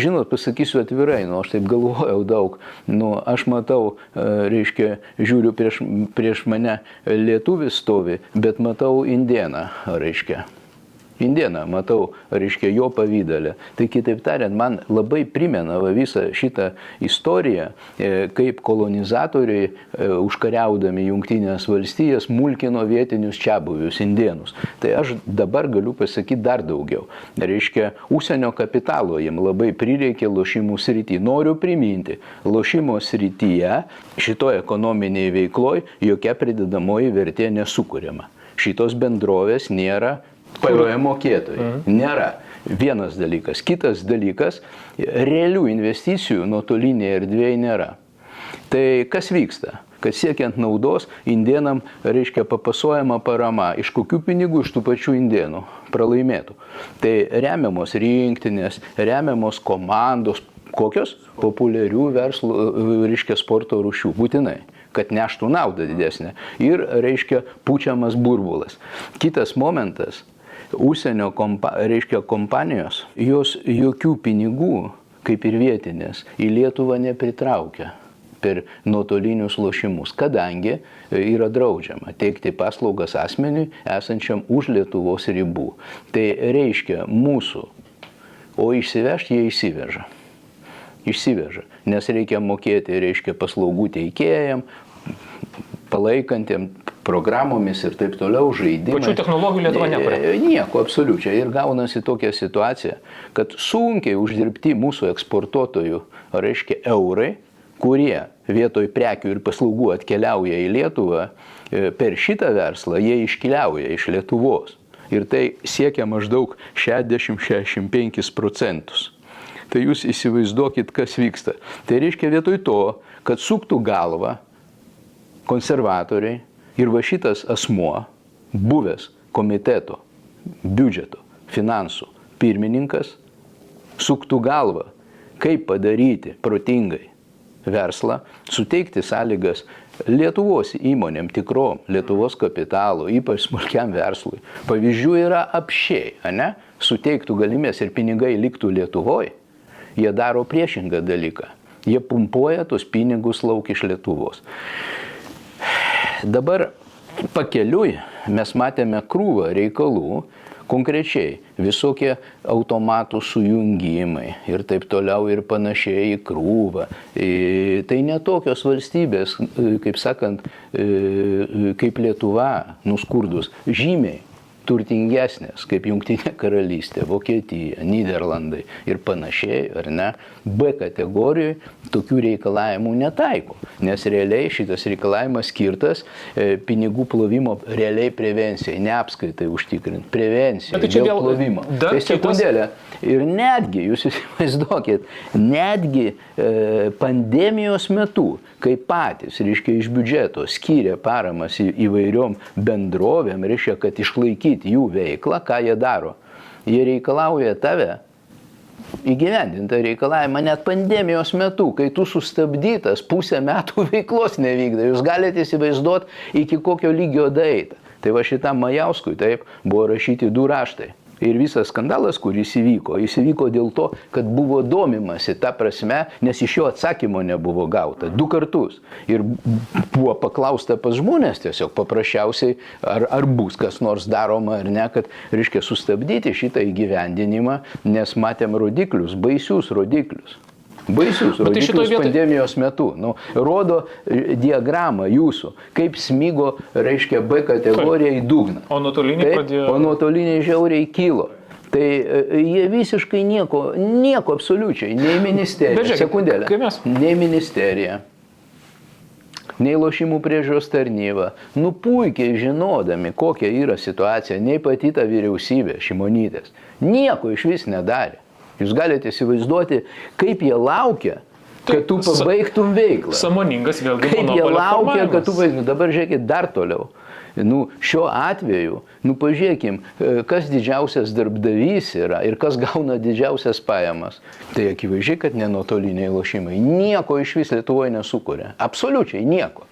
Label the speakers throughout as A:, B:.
A: žinot, pasakysiu atvirai, nu, aš taip galvojau daug, nu, aš matau, reiškia, žiūriu prieš mane lietuvis stovi, bet matau indėną, reiškia. Indėną matau, reiškia, jo pavydalę. Tai kitaip tariant, man labai primena visą šitą istoriją, kaip kolonizatoriai, užkariaudami Jungtinės valstijas, mulkino vietinius čiabuvius, indėnus. Tai aš dabar galiu pasakyti dar daugiau. Reiškia, užsienio kapitalo jiem labai prireikė lošimų srity. Noriu priminti, lošimo srityje šitoje ekonominėje veikloje jokia pridedamoji vertė nesukuriama. Šitos bendrovės nėra PVM mokėtojai. Nėra. Vienas dalykas. Kitas dalykas, realių investicijų nuotolinėje erdvėje nėra. Tai kas vyksta? Kad siekiant naudos, indėnam, reiškia, papasuojama parama. Iš kokių pinigų? Iš tų pačių indėnų pralaimėtų. Tai remiamos rinktinės, remiamos komandos. Kokios? Populiarių verslo, reiškia, sporto rūšių. Būtinai. Kad neštų naudą didesnę. Ir, reiškia, pučiamas burbulas. Kitas momentas. Užsienio reiškia, kompanijos, jos jokių pinigų, kaip ir vietinės, į Lietuvą nepritraukia per nuotolinius lošimus, kadangi yra draudžiama teikti paslaugas asmeniui esančiam už Lietuvos ribų. Tai reiškia mūsų, o išsivežti jie išsiveža. Išsiveža, nes reikia mokėti, reiškia, paslaugų teikėjam, palaikantiem programomis ir taip toliau, žaidimai.
B: Pačių technologijų Lietuva nekuria.
A: Nieko, absoliučiai. Ir gaunasi tokia situacija, kad sunkiai uždirbti mūsų eksportuotojų, reiškia, eurai, kurie vietoj prekių ir paslaugų atkeliauja į Lietuvą, per šitą verslą jie iškeliauja iš Lietuvos. Ir tai siekia maždaug 60-65%. Tai jūs įsivaizduokit, kas vyksta. Tai reiškia, vietoj to, kad suktų galvą konservatoriai, ir va šitas asmuo, buvęs komiteto, biudžeto, finansų pirmininkas, suktų galvą, kaip padaryti protingai verslą, suteikti sąlygas Lietuvos įmonėm tikrom, Lietuvos kapitalo, ypač smulkiam verslui. Pavyzdžių yra apšiai, ne? Suteiktų galimės ir pinigai liktų Lietuvoje, jie daro priešingą dalyką. Jie pumpuoja tos pinigus lauk iš Lietuvos. Dabar pakeliui mes matėme krūvą reikalų, konkrečiai visokie automatų sujungimai ir taip toliau ir panašiai į krūvą. Tai ne tokios valstybės, kaip sakant, kaip Lietuva, nuskurdus, žymiai turtingesnės, kaip Jungtinė karalystė, Vokietija, Nyderlandai ir panašiai, ar ne, B kategorijoje tokių reikalavimų netaiko, nes realiai šitas reikalavimas skirtas pinigų plovimo realiai prevencijai, ne apskaitai užtikrinti, prevencijai dėl plovimo. Tai sekundėlė. Ir netgi, jūs įsivaizduokit, netgi pandemijos metu, kai patys, reiškia, iš biudžeto skyrė paramas įvairiom bendrovėm, reiškia, kad išlaikyti jų veiklą, ką jie daro. Jie reikalauja tave įgyvendintą reikalavimą net pandemijos metu, kai tu sustabdytas pusę metų veiklos nevykdai. Jūs galite įsivaizduoti, iki kokio lygio daeita. Tai va šitam Majauskui taip buvo rašyti 2 raštai. Ir visas skandalas, kuris įvyko dėl to, kad buvo domimasi ta prasme, nes iš jo atsakymo nebuvo gauta 2 kartus. Ir buvo paklausta pas žmonės tiesiog paprasčiausiai, ar bus kas nors daroma ar ne, kad, reiškia, sustabdyti šitą įgyvendinimą, nes matėm rodiklius, baisius rodiklius. Baisius rodiklius pandemijos metu. Nu, rodo diagramą jūsų, kaip smigo, reiškia, B kategorija į dugną.
B: O nuotoliniai pradėjo...
A: O nuotoliniai žiauriai kilo. Tai jie visiškai nieko absoliučiai, nei ministerija, sekundėlę, nei ministerija, nei lošimų priežiūros tarnyba, nu puikiai žinodami, kokia yra situacija, nei pati ta vyriausybė, Šimonytės, nieko iš vis nedarė. Jūs galite įsivaizduoti, kaip jie laukia, kad tu pabaigtum veiklą.
B: Sąmoningas vėlgi
A: kaip jie laukia, kad tu pabaigtum. Dabar žiūrėkit dar toliau. Nu, šiuo atveju, nu pažiūrėkim, kas didžiausias darbdavys yra ir kas gauna didžiausias pajamas. Tai akivaizdžiai, kad ne nuotoliniai lošimai. Nieko iš vis Lietuvoje nesukuria. Absoliučiai nieko.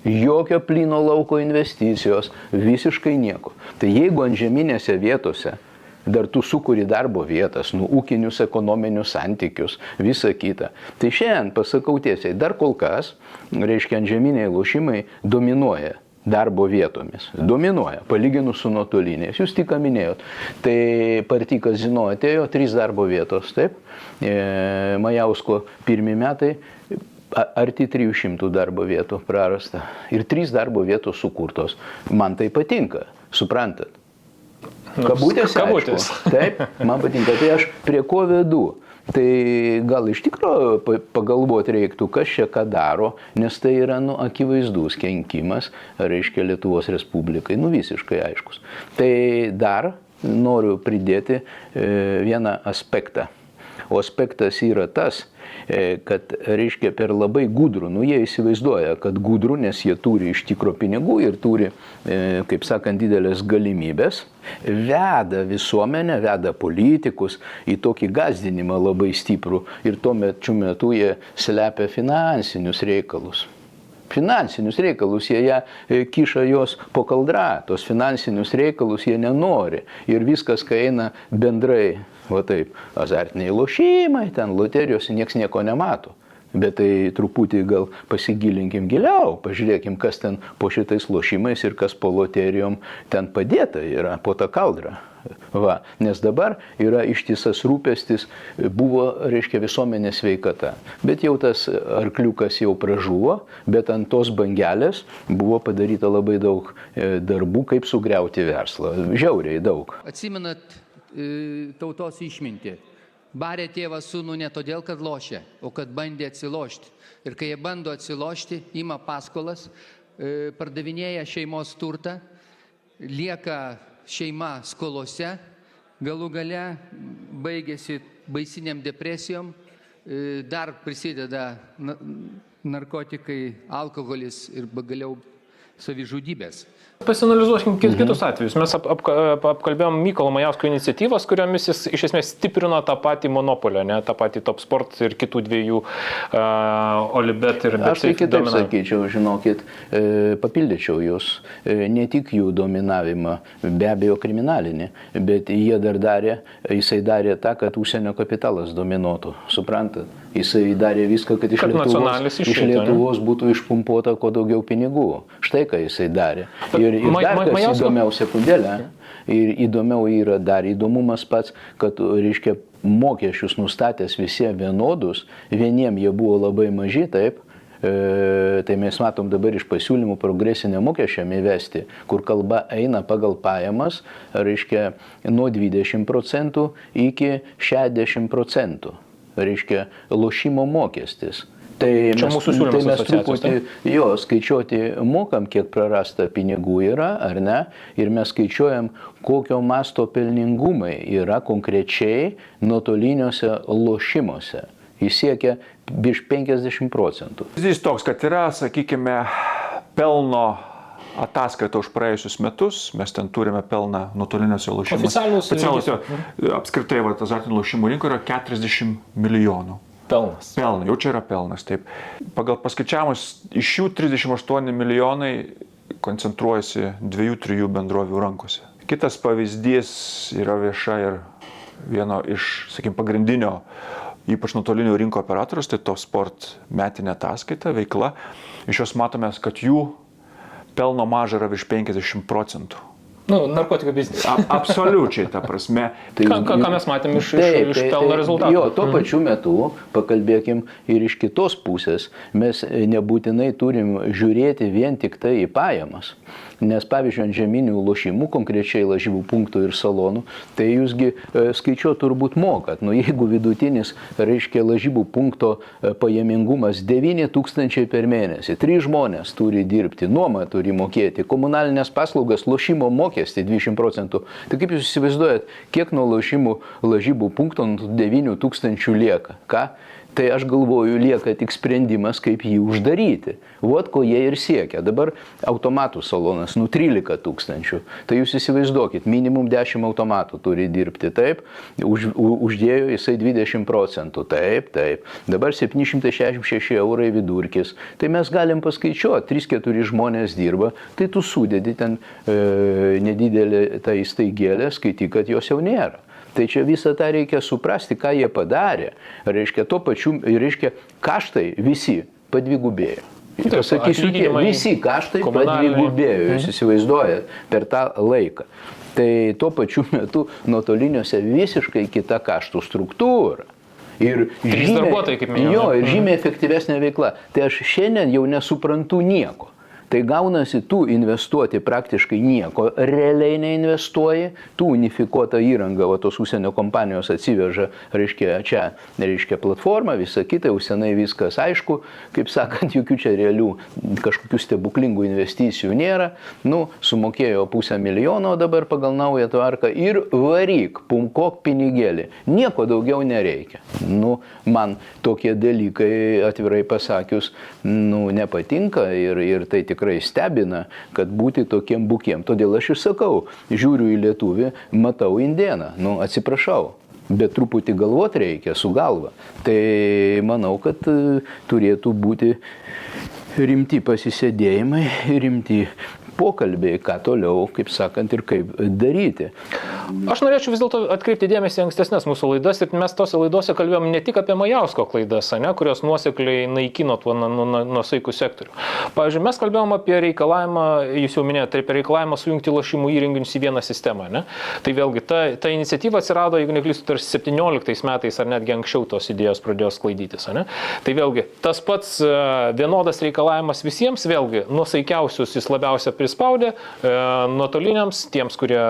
A: Jokio plyno lauko investicijos, visiškai nieko. Tai jeigu ant žeminėse vietose dar tu sukuri darbo vietas, ūkinius, ekonominius santykius, visą kitą. Tai šiandien pasakau tiesiai, dar kol kas, reiškia, antžeminiai lošimai dominuoja darbo vietomis. Dominuoja, palyginus su nuotoliniais. Jūs tik minėjot. Tai Party Casino atėjo 3 darbo vietos, taip? Majausko pirmi metai arti 300 darbo vietų prarasta. Ir 3 darbo vietos sukurtos. Man tai patinka, suprantat? Kabutės. Taip, man patinka. Tai aš prie ko vedu? Tai gal iš tikrųjų pagalvoti reiktų, kas čia ką daro, nes tai yra akivaizdus kenkimas, reiškia, Lietuvos Respublikai, visiškai aiškus. Tai dar noriu pridėti vieną aspektą. O aspektas yra tas, kad, reiškia, per labai gudrų, jie įsivaizduoja, kad gudrų, nes jie turi iš tikro pinigų ir turi, kaip sakant, didelės galimybės, veda visuomenę, veda politikus į tokį gąsdinimą labai stiprų ir tuo metu jie slepia finansinius reikalus. Finansinius reikalus, jie kiša jos po kaldrą, tos finansinius reikalus jie nenori ir viskas, kai eina bendrai, va taip, azartiniai lošimai, ten loterijos, nieks nieko nemato. Bet tai truputį gal pasigilinkim giliau, pažiūrėkim, kas ten po šitais lošimais ir kas po loterijom ten padėta yra po tą kaldrą. Va, nes dabar yra ištisas rūpestis, buvo, reiškia, visuomenės sveikata. Bet jau tas arkliukas jau pražuvo, bet ant tos bangelės buvo padaryta labai daug darbų, kaip sugriauti verslą. Žiauriai daug.
C: Atsimenat tautos išmintį. Barė tėvas sūnų ne todėl, kad lošė, o kad bandė atsilošti. Ir kai jie bando atsilošti, ima paskolas, pardavinėja šeimos turtą, lieka šeima skolose, galų gale baigėsi baisiniam depresijom, dar prisideda narkotikai, alkoholis ir pagaliau savižudybės.
B: Pasianalizuokim kitus atvejus. Mes apkalbėjom Mykolo Majausko iniciatyvas, kuriomis jis iš esmės stiprino tą patį monopolio, ne, tą patį Top Sport ir kitų dviejų Olibet ir Bet.
A: Aš tai kitaip sakyčiau, žinokit, papildyčiau jūs, ne tik jų dominavimą, be abejo kriminalinį, bet jisai darė tą, kad užsienio kapitalas dominuotų, suprantat? Jisai darė viską, kad iš Lietuvos būtų išpumpuota kuo daugiau pinigų. Štai ką jisai darė. Ir dar kas įdomiau, sekundėlę, ir įdomiau yra dar įdomumas pats, kad, reiškia, mokesčius nustatęs visi vienodus, vieniem jie buvo labai maži, taip, tai mes matom dabar iš pasiūlymų progresinę mokesčią įvesti, kur kalba eina pagal pajamas, reiškia, nuo 20% iki 60%. Reiškia, lošimo mokestis. Tai mes truputį skaičiuoti mokam, kiek prarasta pinigų yra, ar ne, ir mes skaičiuojam, kokio masto pelningumai yra konkrečiai nuotoliniuose lošimuose. Jis siekia virš 50%.
D: Jis toks, kad yra, sakykime, pelno ataskaita už praėjusius metus, mes ten turime pelną nuotoliniuose lošimuose. Apskritai, azartinių lošimų rinkoje yra 40 milijonų.
B: Pelnas.
D: Jau čia yra pelnas, taip. Pagal paskaičiavimus, iš jų 38 milijonai koncentruojasi 2-3 bendrovių rankose. Kitas pavyzdys yra vieša ir vieno iš, sakykime, pagrindinio, ypač nuotolinių rinko operatorius, tai Top Sport metinė ataskaita, veikla. Iš jos matome, kad jų pelno marža yra virš 50%.
B: Narkotikų biznis.
D: Absoliučiai, ta prasme.
B: Ką mes matėm iš pelno rezultatų.
A: Jo, tuo pačiu metu, pakalbėkim ir iš kitos pusės, mes nebūtinai turim žiūrėti vien tik tai į pajamas. Nes, pavyzdžiui, ant žeminių lošimų, konkrečiai lažybų punktų ir salonų, tai jūsgi skaičiuot turbūt mokat. Jeigu vidutinis, reiškia, lažybų punkto pajamingumas 9 000 per mėnesį, 3 žmonės turi dirbti, nuomą turi mokėti, komunalinės paslaugas, lošimo mokestį 20%. Tai kaip jūs įsivaizduojat, kiek nuo lošimų lažybų punkto 9 000 lieka? Ką? Tai aš galvoju, lieka tik sprendimas, kaip jį uždaryti. Vot ko jie ir siekia. Dabar automatų salonas, 13 tūkstančių. Tai jūs įsivaizduokit, minimum 10 automatų turi dirbti, taip. Uždėjo jisai 20%, taip. Dabar 766 eurai vidurkis. Tai mes galim paskaičiuoti, 3-4 žmonės dirba, tai tu sudedi ten nedidelį tą įstaigėlę, skaityk, kad jos jau nėra. Tai čia visą tą reikia suprasti, ką jie padarė. Reiškia, tuo pačiu, reiškia, kaštai visi padvigubėjo. Pasakysiu, visi kaštai padvigubėjo, jūs įsivaizduojat, per tą laiką. Tai tuo pačiu metu nuotoliniuose visiškai kita kaštų struktūra. Ir žymiai efektyvesnė veikla. Tai aš šiandien jau nesuprantu nieko. Tai gaunasi, tu investuoti praktiškai nieko, realiai neinvestuoji, tu unifikuotą įrangą, o tos užsienio kompanijos atsiveža, reiškia platformą, visą kitą, jau senai viskas aišku, kaip sakant, jokių čia realių kažkokių stebuklingų investicijų nėra, sumokėjo 500 000, dabar pagal naują tvarką ir varyk, pumkok pinigėlį, nieko daugiau nereikia. Man tokie dalykai, atvirai pasakius, nepatinka ir tai tikrai stebina, kad būti tokiem bukiem. Todėl aš ir sakau, žiūriu į lietuvį, matau indėną. Atsiprašau, bet truputį galvot reikia su galva. Tai manau, kad turėtų būti rimti pasisėdėjimai, rimti pokalbiai, ką toliau, kaip sakant, ir kaip daryti.
B: Aš norėčiau vis dėlto atkreipti dėmesį ankstesnės mūsų laidas ir mes tose laidose kalbėjom ne tik apie Majausko klaidas, kurios nuosekliai naikino tuo nuosaikų sektorių. Pavyzdžiui, mes kalbėjom apie reikalavimą, jūs jau minėjote, apie reikalavimą sujungti lošimų įrenginius į vieną sistemą. Tai vėlgi, ta iniciatyva atsirado, jeigu neklystu, tarsi 17 metais ar netgi anksčiau tos idėjos pradėjo sklaidytis. Tai vėlgi, tas pats vienodas reikalavimas visiems, vėlgi, nuosaikiausius jis labiausia prispaudė, nuotoliniams, tiems, kurie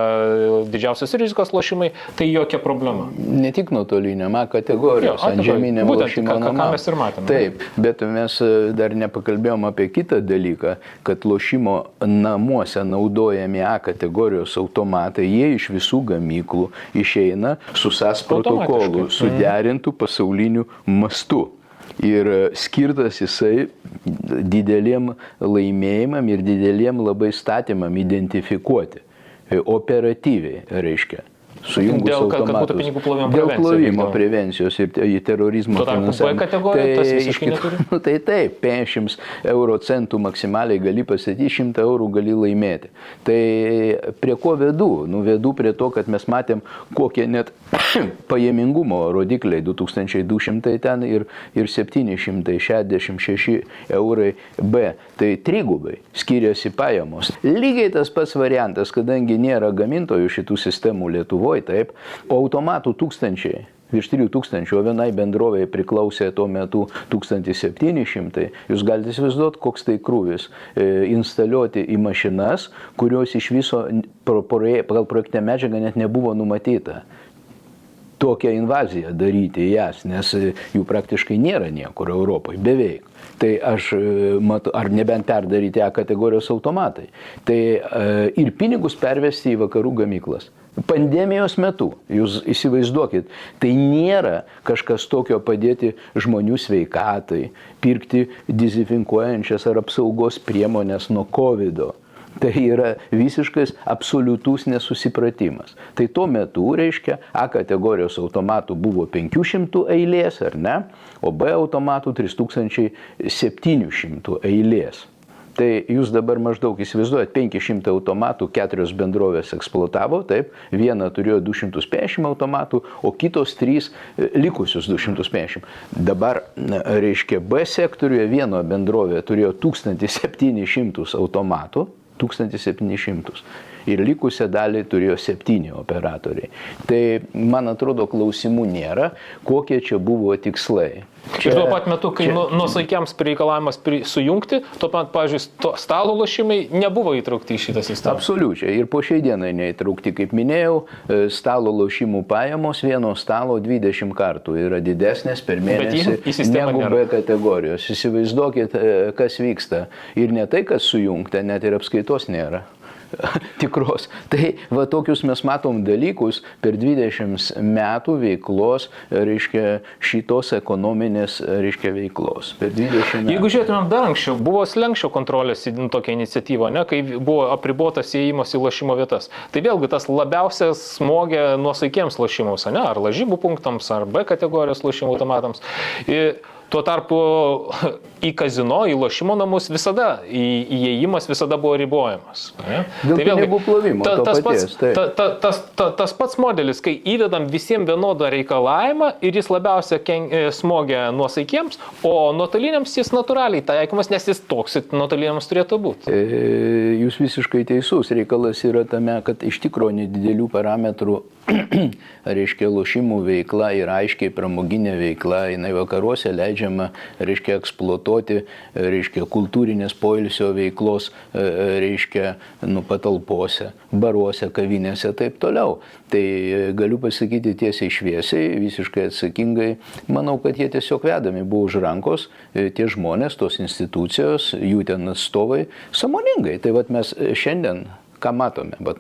B: didžiausias rizikos lošimai, tai jokia problema.
A: Ne tik nuotoliniam, kategorijos, antžeminiam lošimo namam.
B: Ką mes ir matėme.
A: Taip, bet mes dar nepakalbėjom apie kitą dalyką, kad lošimo namuose naudojami A kategorijos automatai, jie iš visų gamyklų išeina su SAS protokolu, suderintų pasauliniu mastu. Ir skirtas jisai dideliem laimėjimam ir dideliem labai statymam identifikuoti. Operatyviai, reiškia. Sujungus automatus. Dėl plovimo prevencijos ir terorizmo finansavimo.
B: B kategorija, tas visiškai neturi?
A: Tai taip, 50 eurocentų maksimaliai gali pasakyti, 100 eurų gali laimėti. Tai prie ko vedu? Vedu prie to, kad mes matėm, kokie net pajamingumo rodikliai 2200 ten ir 766 eurai B. Tai trigubai skiriasi pajamos. Lygiai tas pats variantas, kadangi nėra gamintojų šitų sistemų Lietuvoje, taip, o automatų tūkstančiai, virš 3000, o vienai bendrovėje priklausė tuo metu 1700, jūs galite įsivaizduoti, koks tai krūvis instaliuoti į mašinas, kurios iš viso pagal projektinę medžiagą net nebuvo numatyta. Tokią invaziją daryti į jas, nes jų praktiškai nėra niekur Europoje, beveik. Tai aš matau, ar nebent perdaryti A kategorijos automatai. Tai ir pinigus pervesti į vakarų gamyklas. Pandemijos metu, jūs įsivaizduokit, tai nėra kažkas tokio padėti žmonių sveikatai, pirkti dezinfekuojančias ar apsaugos priemonės nuo COVID-o. Tai yra visiškas absoliutus nesusipratimas. Tai tuo metu, reiškia, A kategorijos automatų buvo 500 eilės, ar ne, o B automatų 3700 eilės. Tai jūs dabar maždaug įsivaizduojat, 500 automatų 4 bendrovės eksploatavo, taip, viena turėjo 250 automatų, o kitos 3 likusius 250. Dabar, reiškia, B sektoriuje vieno bendrovė turėjo 1700 automatų, 1700. Ir likusią dalį turėjo 7 operatoriai. Tai, man atrodo, klausimų nėra, kokie čia buvo tikslai.
B: Ir tuo pat metu, kai nuosaikiams reikalavimas sujungti, tuo pat, pavyzdžiui, stalo lošimai nebuvo įtraukti į šitą sistemą.
A: Absoliučiai. Ir po šiai dienai neįtraukti, kaip minėjau, stalo lošimų pajamos vieno stalo 20 kartų yra didesnės per mėnesį negu B kategorijos. Įsivaizduokit, kas vyksta. Ir ne tai, kas sujungta, net ir apskaitos nėra. tikros. Tai va tokius mes matom dalykus per 20 metų veiklos, reiškia, šitos ekonominės, reiškia, veiklos. Per 20 metų.
B: Jeigu žiūrėtumėm dar anksčiau, buvo slenksčio kontrolės tokia iniciatyva, ne, kai buvo apribotas įėjimas į lošimo vietas. Tai vėlgi tas labiausias smogė nuosaikiems lošimams, ne, ar lažybų punktams, ar B kategorijos lošimo automatams. Tuo tarpu į kazino, į lošimo namus visada, įėjimas visada buvo ribojamas. Ne?
A: Dėl pinigų plovimo to paties.
B: Tas pats modelis, kai įvedam visiems vienodą reikalavimą ir jis labiausia smogia nuosaikiems, o nuotoliniams jis natūraliai taikomas, nes jis toks nuotoliniams turėtų būti.
A: Jūs visiškai teisus. Reikalas yra tame, kad iš tikrųjų nedidelių parametrų reiškia, lošimų veikla yra aiškiai pramoginė veikla, jinai vakaruose leidžiama, reiškia, eksploatuoti, reiškia, kultūrinės poilsio veiklos, reiškia, patalpose, baruose, kavinėse, taip toliau. Tai galiu pasakyti tiesiai šviesiai, visiškai atsakingai, manau, kad jie tiesiog vedami buvo už rankos, tie žmonės, tos institucijos, jų ten atstovai, sąmoningai. Tai vat mes šiandien ką matome, bet,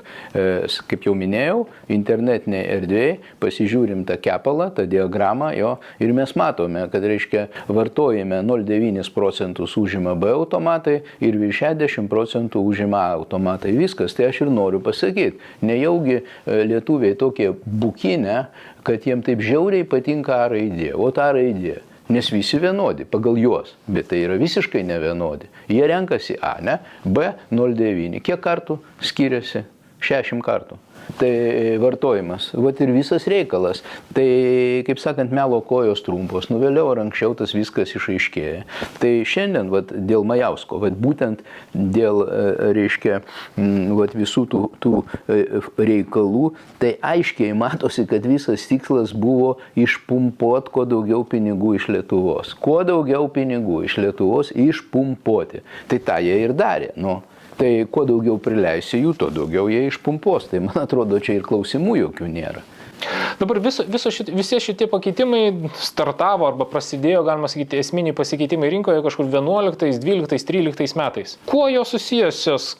A: kaip jau minėjau, internetinėje erdvėje pasižiūrim tą kepalą, tą diagramą jo ir mes matome, kad, reiškia, vartojime 0,9% užima B automatai ir virš 60% užima A automatai. Viskas, tai aš ir noriu pasakyti. Nejaugi lietuviai tokie bukinė, kad jiem taip žiauriai patinka A raidė, o ta raidė. Nes visi vienodi pagal juos, bet tai yra visiškai nevienodi. Jie renkasi A, ne? B 0,9. Kiek kartų skiriasi? 60 kartų. Tai vartojimas. Vat ir visas reikalas. Tai, kaip sakant, melo kojos trumpos. Nu, vėliau ar anksčiau tas viskas išaiškėja. Tai šiandien, vat, dėl Majausko, vat, būtent dėl, reiškia, vat, visų tų reikalų, tai aiškiai matosi, kad visas tikslas buvo išpumpuoti kuo daugiau pinigų iš Lietuvos. Kuo daugiau pinigų iš Lietuvos išpumpuoti. Tai tą jie ir darė. Nu. Tai kuo daugiau prileisi jų, tuo daugiau jie išpumpos. Tai man atrodo, čia ir klausimų jokių nėra.
B: Dabar visi šitie pakeitimai startavo arba prasidėjo, galima sakyti, esminiai pasikeitimai rinkoje kažkur 11, 12, 13 metais. Kuo jos susijusios?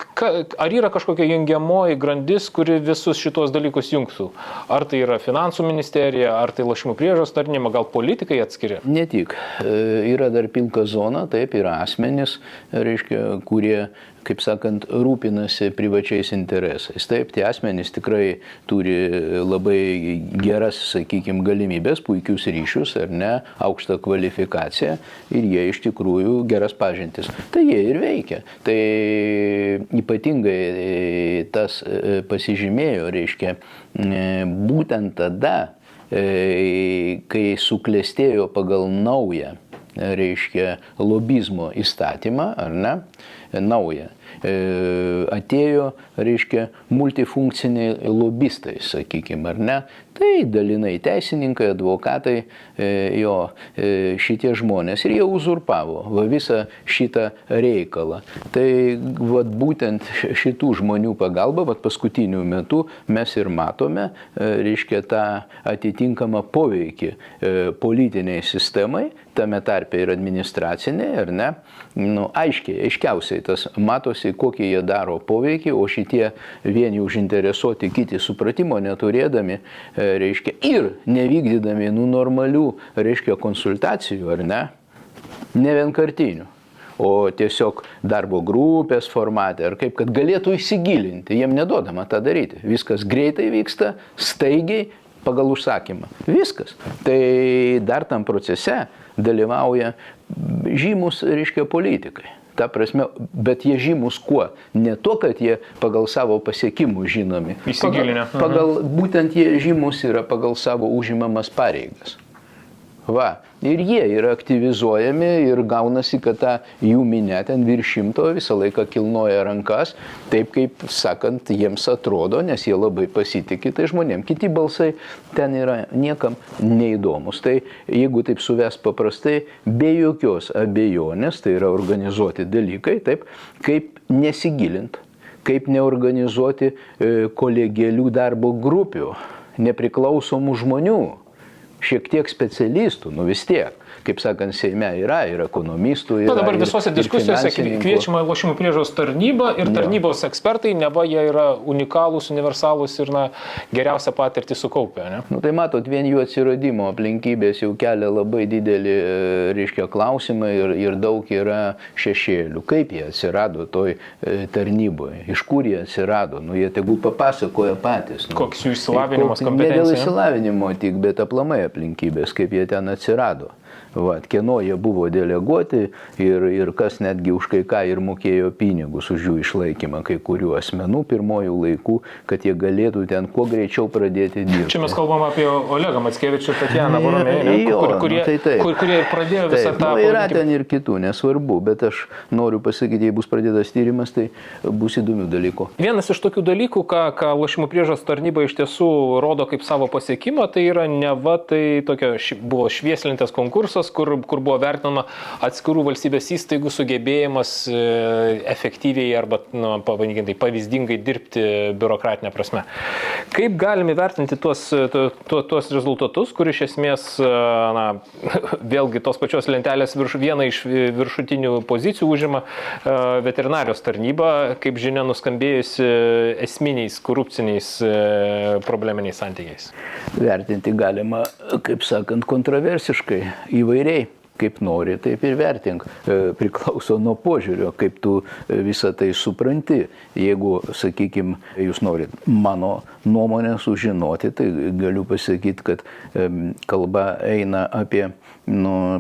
B: Ar yra kažkokia jungiamoji grandis, kuri visus šitos dalykus jungtų? Ar tai yra finansų ministerija, ar tai lošimų priežiūros tarnyba, gal politikai atskiria?
A: Ne tik. Yra dar pilka zona, taip, yra asmenys, reiškia, kurie, kaip sakant, rūpinasi privačiais interesais. Taip, tie asmenys tikrai turi labai geras, sakykime, galimybės, puikius ryšius, ar ne, aukštą kvalifikaciją ir jie iš tikrųjų geras pažintis. Tai jie ir veikia. Tai ypatingai tas pasižymėjo, reiškia, būtent tada, kai suklestėjo pagal naują, reiškia, lobizmo įstatymą, ar ne, naują, atėjo, reiškia, multifunkciniai lobistai, sakykime, ar ne, tai dalinai teisininkai, advokatai, šitie žmonės ir jie uzurpavo visą šitą reikalą. Tai būtent šitų žmonių pagalba, paskutiniu metu mes ir matome, reiškia, tą atitinkamą poveikį politiniai sistemai, tame tarpe ir administraciniai, ar ne, nu, aiškiausiai tas matosi, kokį jie daro poveikį, o šitie vieni užinteresuoti, kiti supratimo neturėdami, reiškia, ir nevykdydami normalių, reiškia, konsultacijų, ar ne vienkartinių, o tiesiog darbo grupės formate, ar kaip, kad galėtų įsigilinti, jiem neduodama tą daryti. Viskas greitai vyksta, staigiai, pagal užsakymą. Viskas. Tai dar tam procese dalyvauja žymus, reiškia, politikai. Ta prasme, bet jie žymus kuo? Ne to, kad jie pagal savo pasiekimų žinomi.
B: Įsigilinę.
A: Būtent jie žymus yra pagal savo užimamas pareigas. Va. Ir jie yra aktyvizuojami ir gaunasi, kad ta jų minė ten virš 100 visą laiką kilnoja rankas, taip kaip, sakant, jiems atrodo, nes jie labai pasitikė tai žmonėm. Kiti balsai ten yra niekam neįdomus. Tai jeigu taip suves paprastai, be jokios abejonės, tai yra organizuoti dalykai, taip, kaip nesigilint, kaip neorganizuoti kolegialių darbo grupių, nepriklausomų žmonių. Šiek tiek specialistų, nu vis tiek. kaip sakant, Seime yra ir ekonomistų.
B: Na, dabar visose diskusijose kviečiama lošimų priežiūros tarnyba ir tarnybos ekspertai, neva jie yra unikalūs, universalūs ir geriausią patirtį sukaupę. Ne?
A: Nu, tai matot, vien jų atsiradimo aplinkybės jau kelia labai didelį, reiškia, klausimą ir daug yra šešėlių. Kaip jie atsirado toj tarnyboje? Iš kur jie atsirado? Nu, jie tegul papasakoja patys. Nu,
B: koks jų išsilavinimas, kompetencija?
A: Ne dėl išsilavinimo tik, bet aplamai aplinkybės, kaip jie ten atsirado. Vat, kieno jie buvo deleguoti ir kas netgi už kai ką ir mokėjo pinigus už jų išlaikymą kai kurių asmenų pirmojų laikų, kad jie galėtų ten kuo greičiau pradėti dirbti.
B: Čia mes kalbam apie Olegą Mackevičių ir Tatjaną Voromėnę, kurie ir pradėjo visą tą...
A: Yra ten ir kitų, nesvarbu, bet aš noriu pasakyti, jei bus pradėtas tyrimas, tai bus įdomių dalykų.
B: Vienas iš tokių dalykų, ką lošimų priežiūros tarnyba iš tiesų rodo kaip savo pasiekimą, tai yra neva tai tokia buvo švieslintas konkursas, kur buvo vertinama atskirų valstybės įstaigų sugebėjimas efektyviai arba, pavadinkim, pavyzdingai dirbti biurokratinę prasme. Kaip galime vertinti tuos rezultatus, kur iš esmės, vėlgi tos pačios lentelės vieną iš viršutinių pozicijų užima veterinarijos tarnyba, kaip žinia, nuskambėjusi esminiais korupciniais probleminiais santykiais?
A: Vertinti galima, kaip sakant, kontroversiškai, įvairiai. Kaip nori, taip ir vertink. Priklauso nuo požiūrio, kaip tu visą tai supranti. Jeigu, sakykime, jūs norit mano nuomonę sužinoti, tai galiu pasakyti, kad kalba eina apie,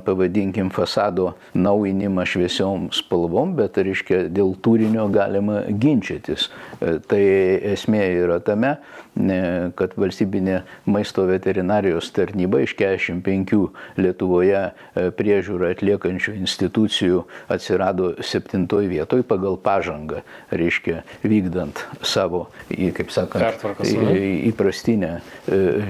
A: pavadinkim, fasado naujinimą šviesiom spalvom, bet, reiškia, dėl turinio galima ginčytis. Tai esmė yra tame, kad valstybinė maisto veterinarijos tarnyba iš 45 Lietuvoje priežiūrą atliekančių institucijų atsirado 7 vietoj pagal pažangą, reiškia, vykdant savo, kaip sakant, įprastinę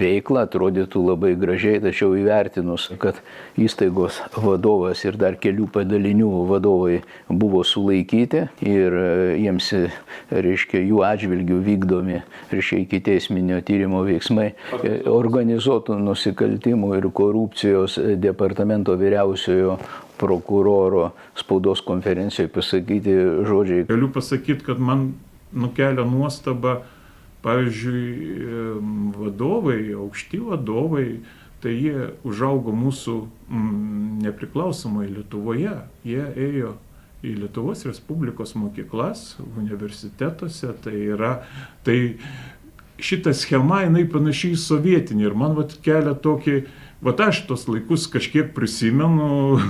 A: veiklą, atrodytų labai gražiai, tačiau įvertinus, kad įstaigos vadovas ir dar kelių padalinių vadovai buvo sulaikyti ir jiems, reiškia, jų atžvilgių vykdomi, reiškia, ikiteisminio tyrimo veiksmai, organizuotų nusikaltimų ir korupcijos departamento vyriausiojo prokuroro spaudos konferencijoje pasakyti žodžiai.
E: Galiu pasakyti, kad man nukelia nuostaba, pavyzdžiui, vadovai, aukšti vadovai, tai jie užaugo mūsų nepriklausomai Lietuvoje. Jie ėjo į Lietuvos Respublikos mokyklas, universitetuose, tai šita schema, jinai panašiai į sovietinį ir man kelia tokį, aš tos laikus kažkiek prisimenu,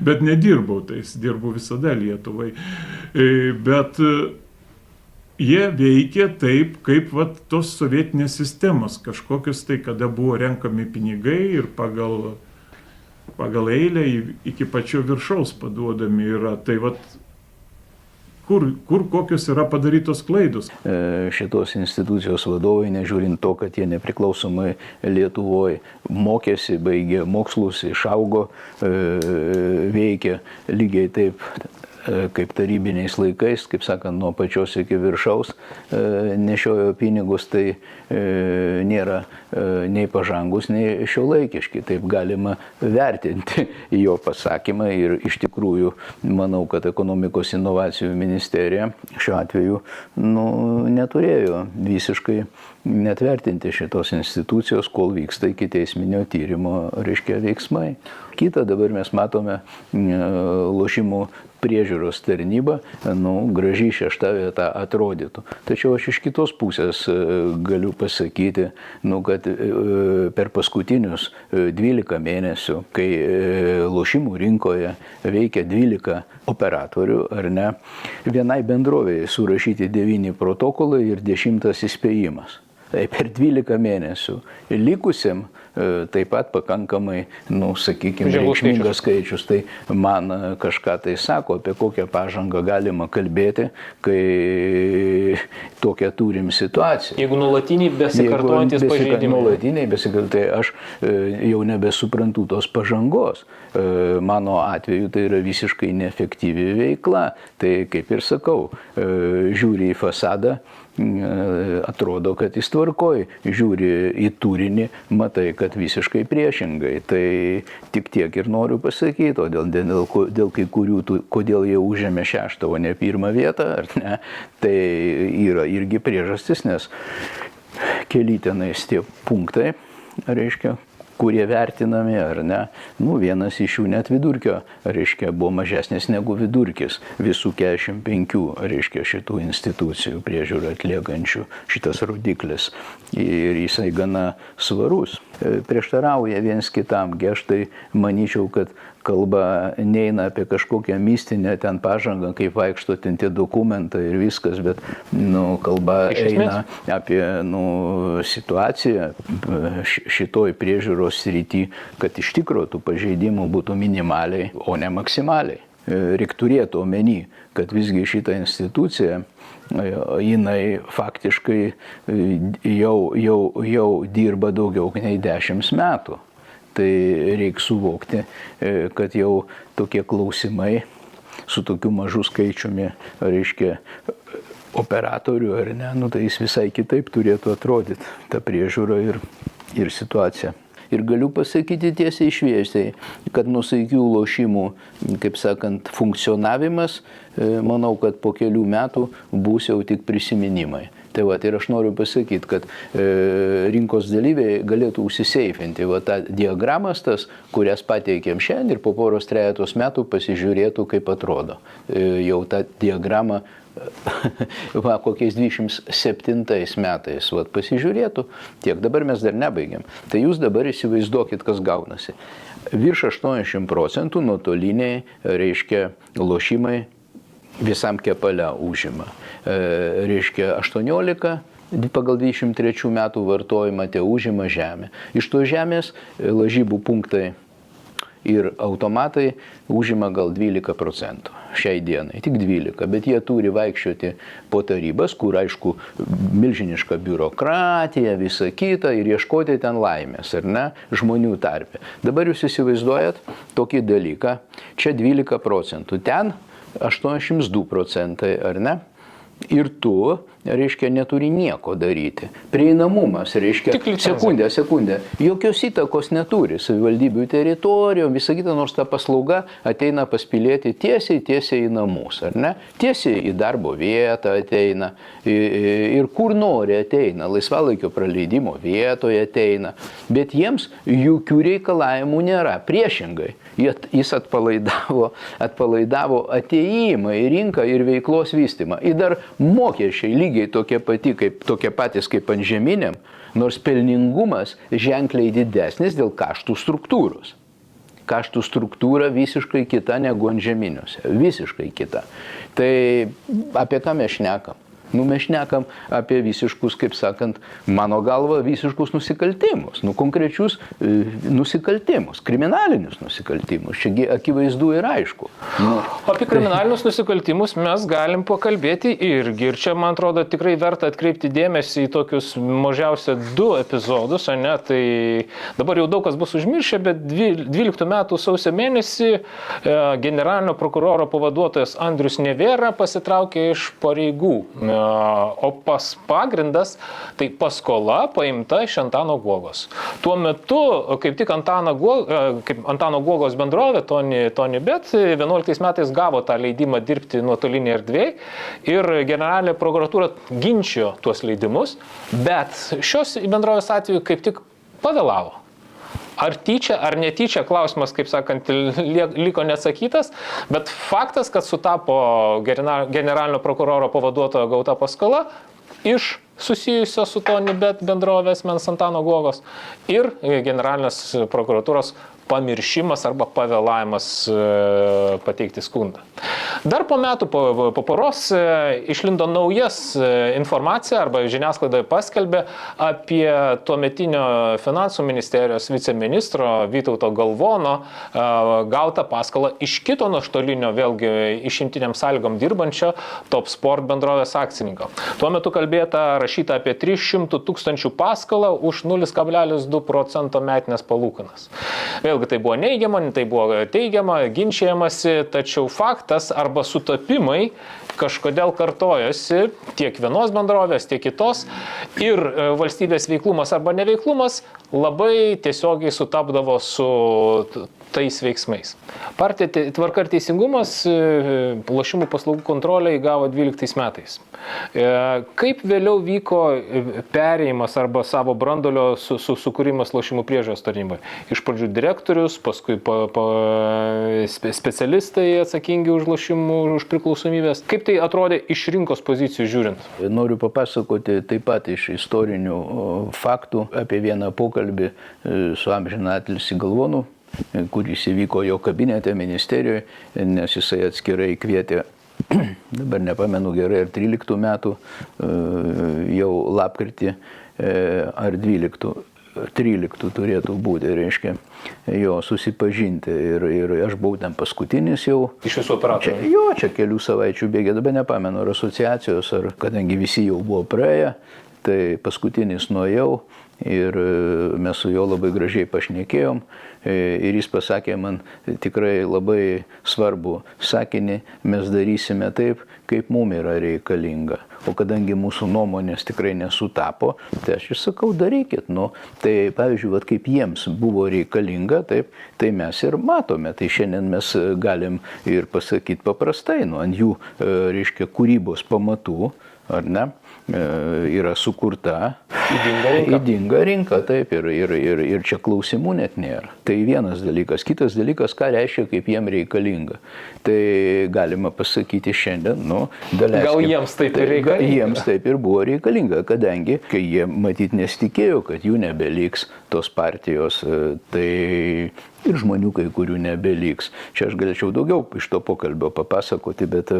E: bet nedirbau, dirbu visada Lietuvai, bet jie veikė taip, kaip tos sovietinės sistemos, kažkokius tai, kada buvo renkami pinigai ir pagal eilę iki pačio viršaus paduodami yra. Tai kur kokios yra padarytos klaidos?
A: Šitos institucijos vadovai, nežiūrint to, kad jie nepriklausomai Lietuvoje mokėsi, baigė mokslus, išaugo, veikė lygiai taip, kaip tarybiniais laikais, kaip sakant, nuo pačios iki viršaus nešiojo pinigus, tai nėra nei pažangus, nei šiuolaikiški. Taip galima vertinti jo pasakymą ir iš tikrųjų manau, kad ekonomikos inovacijų ministerija šiuo atveju neturėjo visiškai net vertinti šitos institucijos, kol vyksta ikiteisminio tyrimo, reiškia, veiksmai. Kita, dabar mes matome lošimų priežiūros tarnyba, gražiai 6. vieta atrodytų. Tačiau aš iš kitos pusės galiu pasakyti, kad per paskutinius 12 mėnesių, kai lošimų rinkoje veikia 12 operatorių, ar ne, vienai bendrovėje surašyti 9 protokolai ir 10 įspėjimas. Tai per 12 mėnesių. Likusiam taip pat pakankamai, sakykime, reikšmingas skaičius. Tai man kažką tai sako, apie kokią pažangą galima kalbėti, kai tokią turim situaciją.
B: Jeigu nuolatiniai besikartojantis pažeidimai.
A: Nuolatiniai besikartojantis, tai aš jau nebesuprantu tos pažangos. Mano atveju tai yra visiškai neefektyvi veikla. Tai kaip ir sakau, žiūri į fasadą, atrodo, kad jis tvarkoj, žiūri į turinį, matai, kad kad visiškai priešingai. Tai tik tiek ir noriu pasakyti, o dėl kai kurių, kodėl jie užėmė 6, o ne 1 vietą, ar ne, tai yra irgi priežastis, nes keli tenais tie punktai, reiškia, kurie vertinami, ar ne, vienas iš jų net vidurkio, reiškia, buvo mažesnis negu vidurkis visų 45, reiškia, šitų institucijų priežiūrą atliekančių šitas rodiklis. Ir jisai gana svarus. Prieštarauja viens kitam, aš tai manyčiau, kad kalba neina apie kažkokią mistinę ten pažangą, kaip vaikšto ten tie dokumentai ir viskas, bet kalba eina apie situaciją šitoj priežiūros srity, kad iš tikrųjų tų pažeidimų būtų minimaliai, o ne maksimaliai. Reikia turėti omeny, kad visgi šita institucija, jinai faktiškai jau dirba daugiau nei 10 metų. Tai reikia suvokti, kad jau tokie klausimai su tokiu mažu skaičiumi, reiškia, operatorių, ar ne, tai jis visai kitaip turėtų atrodyti, ta priežiūra ir situacija. Ir galiu pasakyti tiesiai šviesiai, kad nusaikių lošimų, kaip sakant, funkcionavimas, manau, kad po kelių metų bus jau tik prisiminimai. Tai ir aš noriu pasakyti, kad rinkos dalyviai galėtų užsiseifinti tą diagramas tas, kurias pateikėm šiandien ir po 2-3 metų pasižiūrėtų, kaip atrodo. Jau tą diagramą kokiais 27 metais pasižiūrėtų, tiek dabar mes dar nebaigėm. Tai jūs dabar įsivaizduokit, kas gaunasi. Virš 80% nuotoliniai, reiškia, lošimai visam kepale užima. Reiškia 18 pagal 23 metų vartojimą tie užima žemę. Iš to žemės lažybų punktai ir automatai užima gal 12% šiai dienai, tik 12, bet jie turi vaikščioti po tarybas, kur aišku milžiniška biurokratija, visa kita ir ieškoti ten laimės, ar ne, žmonių tarpe. Dabar jūs įsivaizduojat tokį dalyką, čia 12%, ten 82%, ar ne? Ir tu, reiškia, neturi nieko daryti. Prieinamumas, reiškia, sekundę, jokios įtakos neturi savivaldybių teritorijom, visą kitą, nors ta paslauga ateina pas pilietį tiesiai į namus, ar ne? Tiesiai į darbo vietą ateina ir kur nori ateina, laisvalaikio praleidimo vietoje ateina, bet jiems jokių reikalavimų nėra, priešingai. Jis atpalaidavo atėjimą į rinką ir veiklos vystymą. Ir dar mokesčiai lygiai tokie patys kaip antžeminiam, nors pelningumas ženkliai didesnis dėl kaštų struktūros. Kaštų struktūra visiškai kita negu antžeminiuose. Visiškai kita. Tai apie ką mes šnekam? Mes šnekam apie visiškus, kaip sakant, mano galva, visiškus nusikaltimus, konkrečius nusikaltimus, kriminalinius nusikaltimus. Čiagi akivaizdu ir aišku.
B: Apie kriminalinius nusikaltimus mes galim pakalbėti irgi. Ir čia, man atrodo, tikrai verta atkreipti dėmesį į tokius mažiausia 2 epizodus, ne? Tai dabar jau daug kas bus užmiršę, bet 12 metų sausio mėnesį generalinio prokuroro pavaduotojas Andrius Nevėra pasitraukė iš pareigų. O pagrindas tai paskola paimta iš Antano Guogos. Tuo metu, kaip tik Antano Guogos bendrovė, Tony Bet, 11 metais gavo tą leidimą dirbti nuotolinėje erdvėje ir generalinė prokuratūra ginčijo tuos leidimus, bet šios bendrovės atveju kaip tik pavėlavo. Ar tyčia, ar netyčia, klausimas, kaip sakant, liko neatsakytas, bet faktas, kad sutapo generalinio prokuroro pavaduotojo gauta paskola iš susijusio su Tony Bet bendrovės mens Antano Guogos ir generalinės prokuratūros pamiršimas arba pavėlavimas pateikti skundą. Dar po metų, po poros, išlindo naujas informacija arba žiniasklaidoje paskelbė apie tuometinio finansų ministerijos viceministro Vytauto Galvono gautą paskolą iš kito nuoštolinio, vėlgi išimtiniam sąlygom dirbančio Top Sport bendrovės akcininko. Tuo metu rašyta apie 300 000 paskolą už 0,2% metinės palūkanas. Vėlgi tai buvo neigiama, tai buvo teigiama, ginčiamasi, tačiau faktas arba sutapimai kažkodėl kartojosi tiek vienos bendrovės, tiek kitos ir valstybės veiklumas arba neveiklumas labai tiesiogiai sutapdavo su tais veiksmais. Partija Tvarka ir Teisingumas lošimų paslaugų kontrolę įgavo 12 metais. Kaip vėliau vyko perėjimas arba savo brandolio sukūrimas lošimų priežiūros tarnybai? Iš pradžių direktorius, paskui specialistai atsakingi už lošimų, už priklausomybės. Kaip tai atrodė iš rinkos pozicijų žiūrint?
A: Noriu papasakoti taip pat iš istorinių faktų apie vieną pokalbį su amžinatilsį Galvonu, kuris įvyko jo kabinete ministerijoje, nes jisai atskirai kvietė, dabar nepamenu gerai, ar 13 metų, jau lapkritį ar 13 turėtų būti, reiškia, jo susipažinti. Ir aš buvau ten paskutinis jau.
B: Iš visų operatorių?
A: Čia kelių savaičių bėgė, dabar nepamenu, ar asociacijos, ar kadangi visi jau buvo praėję, tai paskutinis nuėjau. Ir mes su juo labai gražiai pašnekėjom ir jis pasakė man tikrai labai svarbų sakinį, mes darysime taip, kaip mums yra reikalinga. O kadangi mūsų nuomonės tikrai nesutapo, tai aš ir sakau, darykit. Tai pavyzdžiui, kaip jiems buvo reikalinga, taip, tai mes ir matome. Tai šiandien mes galim ir pasakyti paprastai, ant jų, reiškia, kūrybos pamatų, ar ne, yra sukurta ydinga rinka, taip, ir čia klausimų net nėra. Tai vienas dalykas. Kitas dalykas, ką reiškia, kaip jiem reikalinga. Tai galima pasakyti šiandien, daleiskim.
B: Gal jiems taip ir reikalinga?
A: Jiems taip ir buvo reikalinga, kadangi, kai jie matyt nesitikėjo, kad jų nebeliks tos partijos, tai ir žmonių kai kurių nebeliks. Čia aš galėčiau daugiau iš to pokalbio papasakoti, bet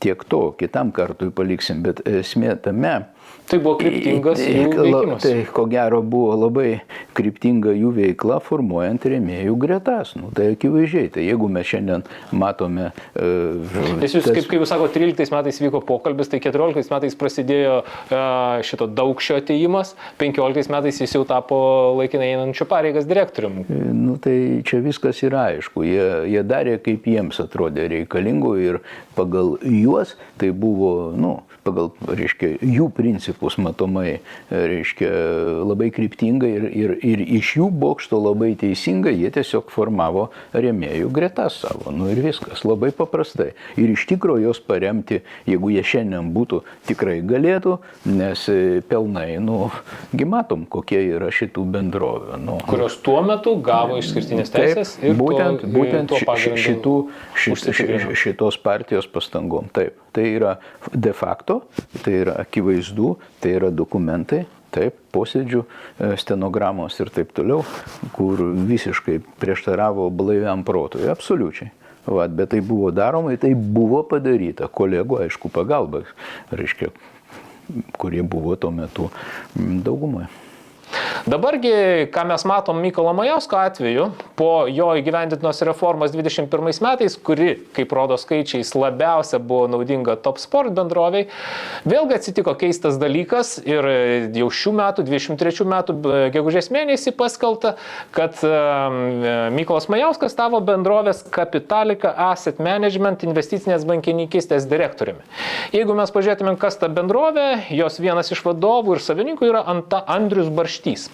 A: tiek to, kitam kartui paliksim, bet esmė tame.
B: Tai buvo kryptingas jų veikimas.
A: Tai ko gero buvo labai kryptinga jų veikla, formuojant rėmėjų gretas. Tai akivaizdžiai. Tai jeigu mes šiandien matome...
B: Nes jūs, kaip jūs sako, 13 metais vyko pokalbis, tai 14 metais prasidėjo šito Daukšio atėjimas, 15 metais jis jau tapo laikinai einančio pareigas direktoriumi.
A: Tai čia viskas yra aišku. Jie darė, kaip jiems atrodė reikalingo ir pagal juos tai buvo, pagal, reiškia, jų principus matomai, reiškia, labai kryptingai ir iš jų bokšto labai teisingai jie tiesiog formavo rėmėjų gretas savo. Ir viskas, labai paprastai. Ir iš tikrųjų jos paremti, jeigu jie šiandien būtų, tikrai galėtų, nes pelnai, gi matom, kokie yra šitų bendrovių.
B: Kurios tuo metu gavo išskirtinės teisės ir
A: būtent šitos partijos pastangom. Taip. Tai yra de facto, tai yra akivaizdu, tai yra dokumentai, taip, posėdžių, stenogramos ir taip toliau, kur visiškai prieštaravo blaiviam protui, absoliučiai. Bet tai buvo daroma, tai buvo padaryta kolegų, aišku, pagalba, reiškia, kurie buvo tuo metu daugumoje.
B: Dabargi, ką mes matom Mykolo Majausko atveju, po jo įgyvendintos reformos 21 metais, kuri, kaip rodo skaičiais, labiausia buvo naudinga Top Sport bendroviai, vėlgi atsitiko keistas dalykas ir jau šių metų, 23 metų gegužės mėnesį paskelbta, kad Mykolas Majauskas tapo bendrovės Capitalika Asset Management investicinės bankininkystės direktoriumi. Jeigu mes pažiūrėtume, kas ta bendrovė, jos vienas iš vadovų ir savininkų yra Andrius Barštys.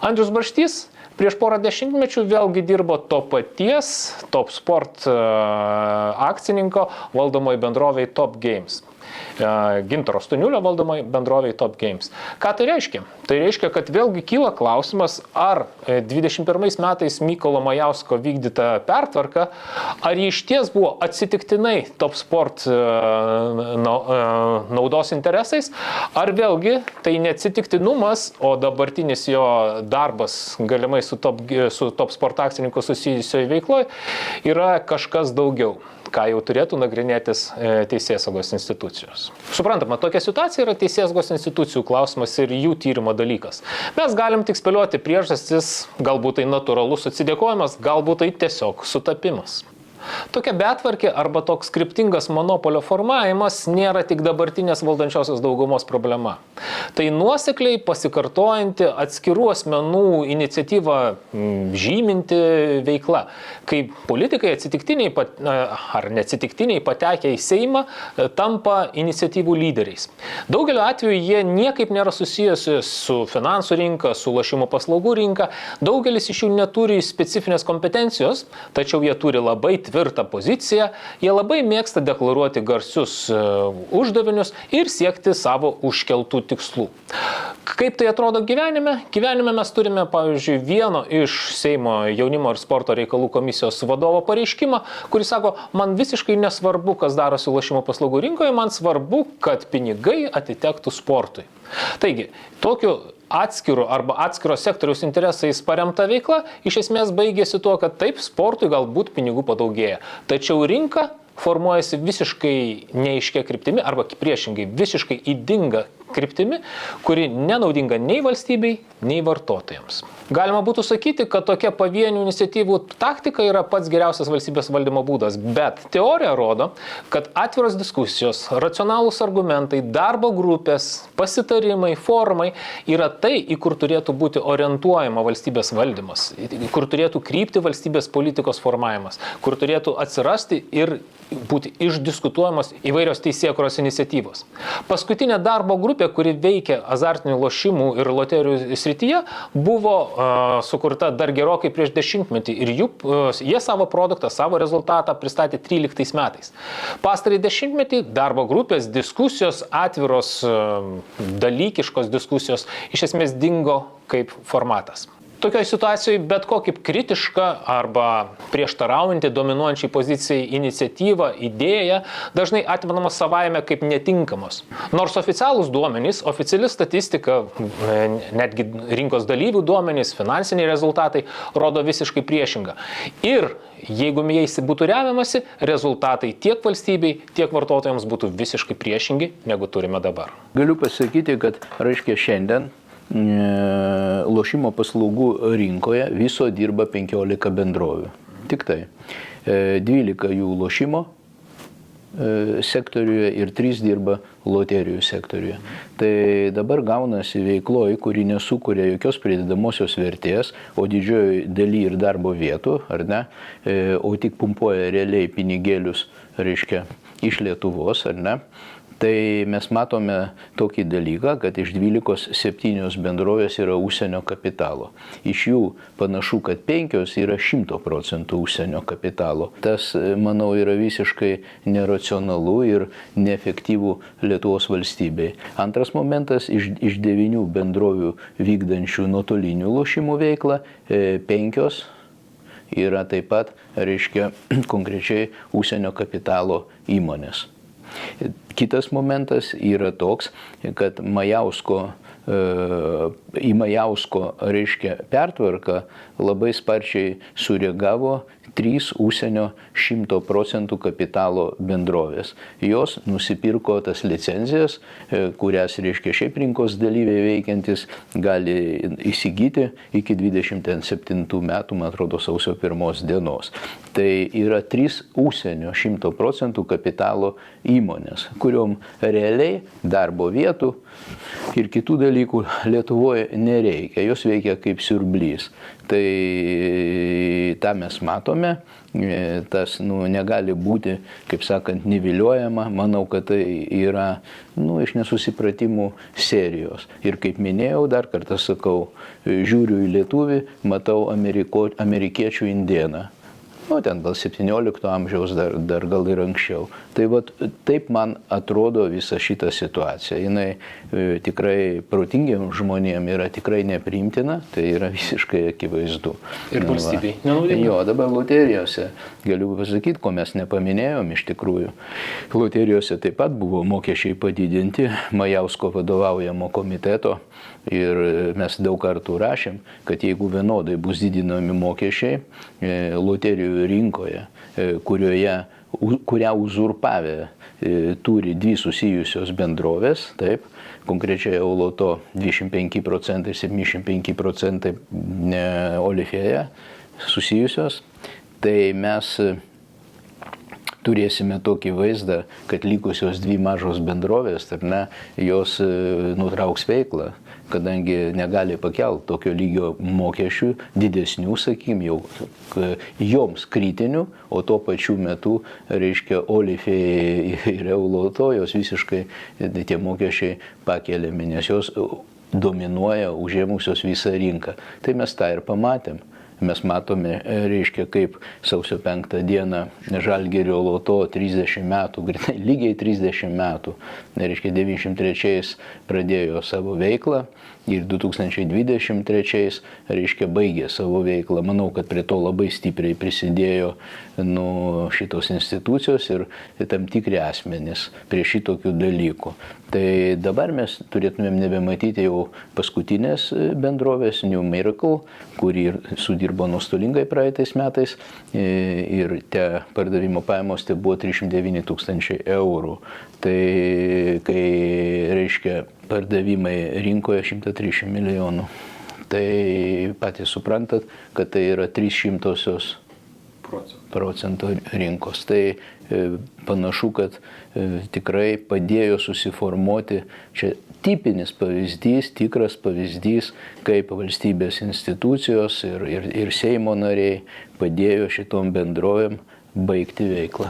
B: Andrius Barštys prieš porą dešimtmečių vėlgi dirbo to paties Top Sport akcininko valdomoj bendrovei Top Games. Gintaro Staniulio valdomai bendroviai Top Games. Ką tai reiškia? Tai reiškia, kad vėlgi kyla klausimas, ar 21 metais Mykolo Majausko vykdyta pertvarka, ar jį išties buvo atsitiktinai Top Sport naudos interesais, ar vėlgi tai neatsitiktinumas, o dabartinis jo darbas galimai su Top Sport akcininku susijusioje veikloje yra kažkas daugiau, ką jau turėtų nagrinėtis teisėsaugos institucijos. Suprantama, tokia situacija yra teisėsaugos institucijų klausimas ir jų tyrimo dalykas. Mes galim tik spėlioti priežastis, galbūt tai natūralus atsidėkojimas, galbūt tai tiesiog sutapimas. Tokia betvarkė arba toks kryptingas monopolio formavimas nėra tik dabartinės valdančiosios daugumos problema. Tai nuosekliai pasikartojanti atskirų asmenų iniciatyvą žyminti veikla, kai politikai atsitiktiniai ar neatsitiktiniai patekę į Seimą tampa iniciatyvų lyderiais. Daugeliu atveju jie niekaip nėra susijusi su finansų rinka, su lošimų paslaugų rinka, daugelis iš jų neturi specifinės kompetencijos, tačiau jie turi labai tvirtą poziciją, jie labai mėgsta deklaruoti garsius uždavinius ir siekti savo užkeltų tikslų. Kaip tai atrodo gyvenime? Gyvenime mes turime, pavyzdžiui, vieno iš Seimo jaunimo ir sporto reikalų komisijos vadovo pareiškimą, kuris sako, man visiškai nesvarbu, kas darosi lošimo paslaugų rinkoje, man svarbu, kad pinigai atitektų sportui. Taigi, tokiu atskirų arba atskiro sektoriaus interesais paremta veikla iš esmės baigėsi tuo, kad taip, sportui galbūt pinigų padaugėja. Tačiau rinka formuojasi visiškai neaiškia kryptimi arba priešingai visiškai ydinga kryptimi, kuri nenaudinga nei valstybei, nei vartotojams. Galima būtų sakyti, kad tokia pavienių iniciatyvų taktika yra pats geriausias valstybės valdymo būdas, bet teorija rodo, kad atviros diskusijos, racionalūs argumentai, darbo grupės, pasitarimai, forumai yra tai, į kur turėtų būti orientuojama valstybės valdymas, kur turėtų krypti valstybės politikos formavimas, kur turėtų atsirasti ir būti išdiskutuojamos įvairios teisėkūros iniciatyvos. Paskutinė darbo grupė, kuri veikia azartinių lošimų ir loterijų srityje, buvo sukurta dar gerokai prieš 10-metį ir jie savo produktą, savo rezultatą pristatė 13 metais. Pastarąjį 10-metį darbo grupės diskusijos, atviros dalykiškos diskusijos iš esmės dingo kaip formatas. Tokioje situacijoje bet kokį kritišką arba prieštaraujantį dominuojančiai pozicijai iniciatyvą, idėją dažnai atmenama savaime kaip netinkamos. Nors oficialūs duomenys, oficiali statistika, netgi rinkos dalyvių duomenys, finansiniai rezultatai rodo visiškai priešingą. Ir jeigu jais būtų remiamasi, rezultatai tiek valstybei, tiek vartotojams būtų visiškai priešingi, negu turime dabar.
A: Galiu pasakyti, kad šiandien lošimo paslaugų rinkoje viso dirba 15 bendrovių. Tik tai 12 jų lošimo sektoriuje ir 3 dirba loterijų sektoriuje. Tai dabar gaunasi veikloji, kuri nesukuria jokios pridedamosios vertės, o didžioji daly ir darbo vietų, ar ne, o tik pumpuoja realiai pinigėlius, reiškia, iš Lietuvos, ar ne. Tai mes matome tokį dalyką, kad iš 12 7 bendrovės yra užsienio kapitalo. Iš jų panašu, kad 5 yra 100% užsienio kapitalo. Tas, manau, yra visiškai neracionalu ir neefektyvu Lietuvos valstybei. Antras momentas, iš 9 bendrovių vykdančių nuotolinių lošimų veiklą, 5 yra taip pat, reiškia, konkrečiai užsienio kapitalo įmonės. Kitas momentas yra toks, kad į Majausko, reiškia, pertvarką labai sparčiai sureagavo 3 užsienio 100% kapitalo bendrovės. Jos nusipirko tas licenzijas, kurias, reiškia, šiaip rinkos dalyviai veikiantis gali įsigyti iki 27 metų, man atrodo, sausio 1 dienos. Tai yra 3 užsienio 100% kapitalo įmonės, kuriuom realiai darbo vietų ir kitų dalykų Lietuvoje nereikia. Jos veikia kaip siurblys. Tai tą mes matome, tas negali būti, kaip sakant, niviliuojama. Manau, kad tai yra iš nesusipratimų serijos. Ir kaip minėjau, dar kartą sakau, žiūriu į lietuvį, matau amerikiečių indėną. Ten gal 17 amžiaus, dar gal ir anksčiau. Tai taip man atrodo visa šita situacija. Jinai tikrai protingiems žmonėms yra tikrai nepriimtina, tai yra visiškai akivaizdu.
B: Ir valstybei nenaudinga.
A: Jo, dabar loterijose, galiu pasakyti, ko mes nepaminėjom iš tikrųjų. Loterijose taip pat buvo mokesčiai padidinti Majausko vadovaujamo komiteto. Ir mes daug kartų rašėm, kad jeigu vienodai bus didinami mokesčiai loterijų rinkoje, kurią uzurpavę turi 2 susijusios bendrovės, taip, konkrečiai Euroloto 25% ir 75% Olifėja susijusios, tai mes turėsime tokį vaizdą, kad likusios dvi mažos bendrovės, ar ne, jos nutrauks veiklą, kadangi negali pakelti tokio lygio mokesčių didesnių, sakykim, jau joms kritinių, o tuo pačiu metu, reiškia, Olifei ir Euloto, jos visiškai tie mokesčiai pakeliami, nes jos dominuoja užėmusios visą rinką. Tai mes tą ir pamatėm. Mes matome, reiškia, kaip sausio 5 dieną Žalgirio Loto 30 metų, lygiai 30 metų, reiškia 93 pradėjo savo veiklą ir 2023, reiškia, baigė savo veiklą. Manau, kad prie to labai stipriai prisidėjo šitos institucijos ir tam tikri asmenys prie šitokių dalykų. Tai dabar mes turėtumėm nebematyti jau paskutinės bendrovės New Miracle, kuri sudirbo nuostolingai praeitais metais ir te pardavimo pajamos tai buvo 309 000 eurų. Tai kai, reiškia, pardavimai rinkoje 130 milijonų, tai patys suprantat, kad tai yra 300% rinkos. Tai panašu, kad tikrai padėjo susiformuoti, čia tipinis pavyzdys, tikras pavyzdys, kaip valstybės institucijos ir Seimo nariai padėjo šitom bendrovėm baigti veiklą.